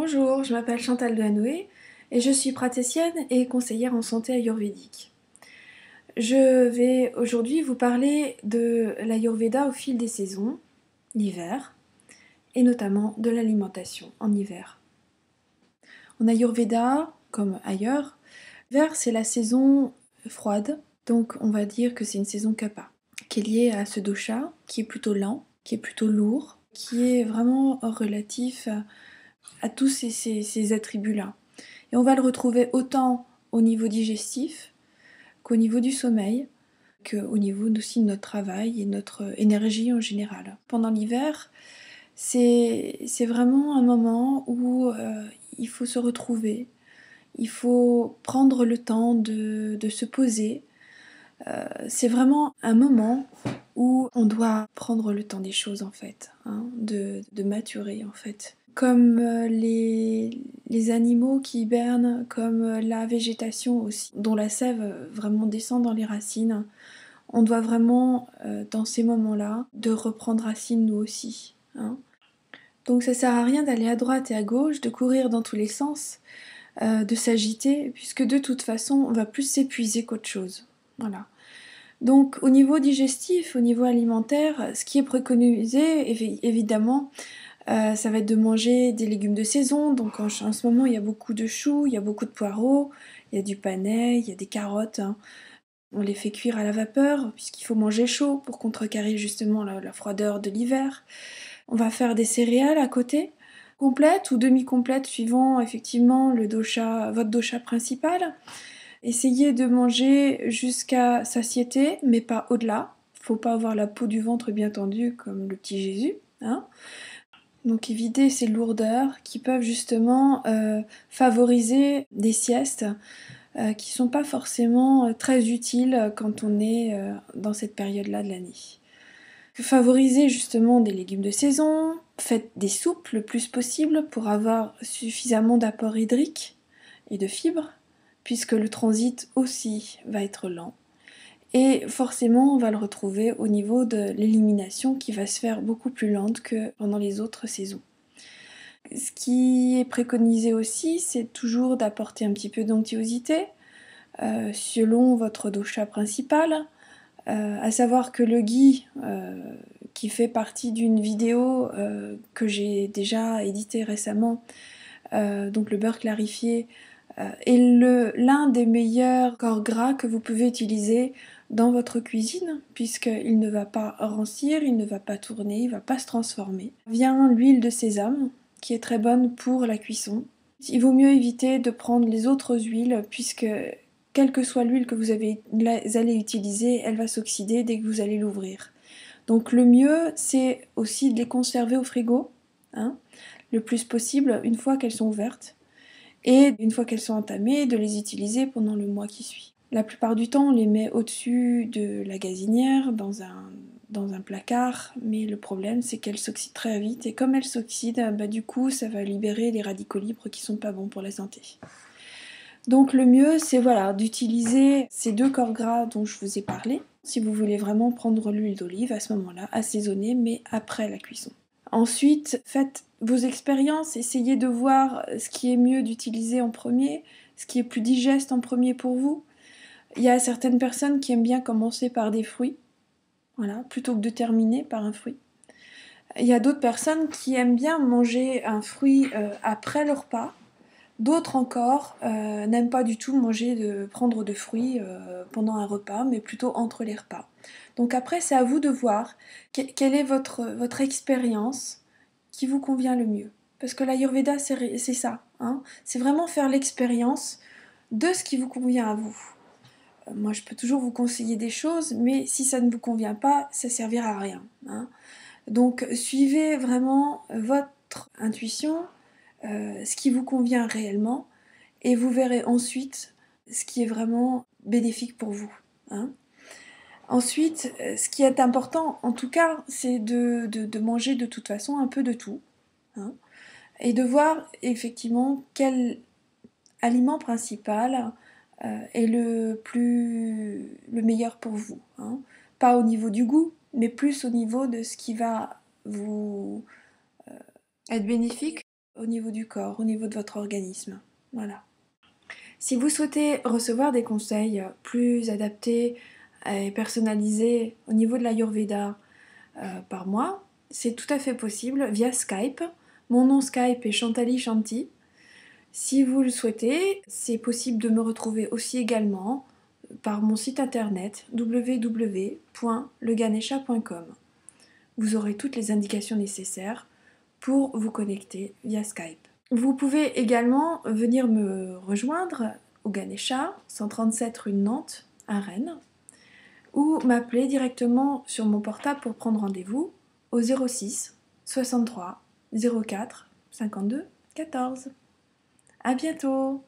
Bonjour, je m'appelle Chantal Delanoë et je suis praticienne et conseillère en santé ayurvédique. Je vais aujourd'hui vous parler de l'Ayurveda au fil des saisons, l'hiver, et notamment de l'alimentation en hiver. En Ayurveda, comme ailleurs, l'hiver c'est la saison froide, donc on va dire que c'est une saison kapha, qui est liée à ce dosha, qui est plutôt lent, qui est plutôt lourd, qui est vraiment relatif à tous ces attributs-là. Et on va le retrouver autant au niveau digestif qu'au niveau du sommeil, qu'au niveau aussi de notre travail et notre énergie en général. Pendant l'hiver, c'est vraiment un moment où il faut se retrouver, il faut prendre le temps de se poser. C'est vraiment un moment où on doit prendre le temps des choses en fait, hein, de maturer en fait. Comme les animaux qui hibernent, comme la végétation aussi, dont la sève vraiment descend dans les racines, on doit vraiment, dans ces moments-là, de reprendre racine nous aussi, hein. Donc ça sert à rien d'aller à droite et à gauche, de courir dans tous les sens, de s'agiter, puisque de toute façon, on va plus s'épuiser qu'autre chose. Voilà. Donc au niveau digestif, au niveau alimentaire, ce qui est préconisé, évidemment, ça va être de manger des légumes de saison. Donc en ce moment, il y a beaucoup de choux, il y a beaucoup de poireaux, il y a du panais, il y a des carottes, hein. On les fait cuire à la vapeur, puisqu'il faut manger chaud pour contrecarrer justement la froideur de l'hiver. On va faire des céréales à côté, complètes ou demi-complètes, suivant effectivement votre dosha principal. Essayez de manger jusqu'à satiété, mais pas au-delà. Faut pas avoir la peau du ventre bien tendue comme le petit Jésus, hein. Donc éviter ces lourdeurs qui peuvent justement favoriser des siestes qui sont pas forcément très utiles quand on est dans cette période-là de l'année. Favorisez justement des légumes de saison, faites des soupes le plus possible pour avoir suffisamment d'apport hydrique et de fibres, puisque le transit aussi va être lent. Et forcément, on va le retrouver au niveau de l'élimination qui va se faire beaucoup plus lente que pendant les autres saisons. Ce qui est préconisé aussi, c'est toujours d'apporter un petit peu d'onctuosité selon votre dosha principal. À savoir que le ghee, qui fait partie d'une vidéo que j'ai déjà éditée récemment, donc le beurre clarifié, est l'un des meilleurs corps gras que vous pouvez utiliser dans votre cuisine, puisqu'il ne va pas rancir, il ne va pas tourner, il ne va pas se transformer. Vient l'huile de sésame, qui est très bonne pour la cuisson. Il vaut mieux éviter de prendre les autres huiles, puisque quelle que soit l'huile que vous allez utiliser, elle va s'oxyder dès que vous allez l'ouvrir. Donc le mieux, c'est aussi de les conserver au frigo, hein, le plus possible, une fois qu'elles sont ouvertes. Et une fois qu'elles sont entamées, de les utiliser pendant le mois qui suit. La plupart du temps, on les met au-dessus de la gazinière, dans un placard, mais le problème c'est qu'elles s'oxydent très vite, et comme elles s'oxydent, du coup ça va libérer les radicaux libres qui sont pas bons pour la santé. Donc le mieux c'est voilà, d'utiliser ces deux corps gras dont je vous ai parlé, si vous voulez vraiment prendre l'huile d'olive à ce moment-là, assaisonner, mais après la cuisson. Ensuite, faites vos expériences, essayez de voir ce qui est mieux d'utiliser en premier, ce qui est plus digeste en premier pour vous. Il y a certaines personnes qui aiment bien commencer par des fruits, voilà, plutôt que de terminer par un fruit. Il y a d'autres personnes qui aiment bien manger un fruit après le repas. D'autres encore n'aiment pas du tout prendre de fruits pendant un repas, mais plutôt entre les repas. Donc après, c'est à vous de voir quelle est votre expérience qui vous convient le mieux. Parce que l'Ayurveda, c'est ça, hein. C'est vraiment faire l'expérience de ce qui vous convient à vous. Moi, je peux toujours vous conseiller des choses, mais si ça ne vous convient pas, ça ne servira à rien, hein. Donc, suivez vraiment votre intuition, ce qui vous convient réellement, et vous verrez ensuite ce qui est vraiment bénéfique pour vous, hein. Ensuite, ce qui est important, en tout cas, c'est de manger de toute façon un peu de tout, hein, et de voir effectivement quel aliment principal est le meilleur pour vous, hein. Pas au niveau du goût, mais plus au niveau de ce qui va vous être bénéfique au niveau du corps, au niveau de votre organisme. Voilà. Si vous souhaitez recevoir des conseils plus adaptés et personnalisés au niveau de l'Ayurveda par moi, c'est tout à fait possible via Skype. Mon nom Skype est Chantali Chanty. Si vous le souhaitez, c'est possible de me retrouver aussi également par mon site internet www.leganesha.com. Vous aurez toutes les indications nécessaires pour vous connecter via Skype. Vous pouvez également venir me rejoindre au Ganesha, 137 rue de Nantes, à Rennes, ou m'appeler directement sur mon portable pour prendre rendez-vous au 06 63 04 52 14. À bientôt!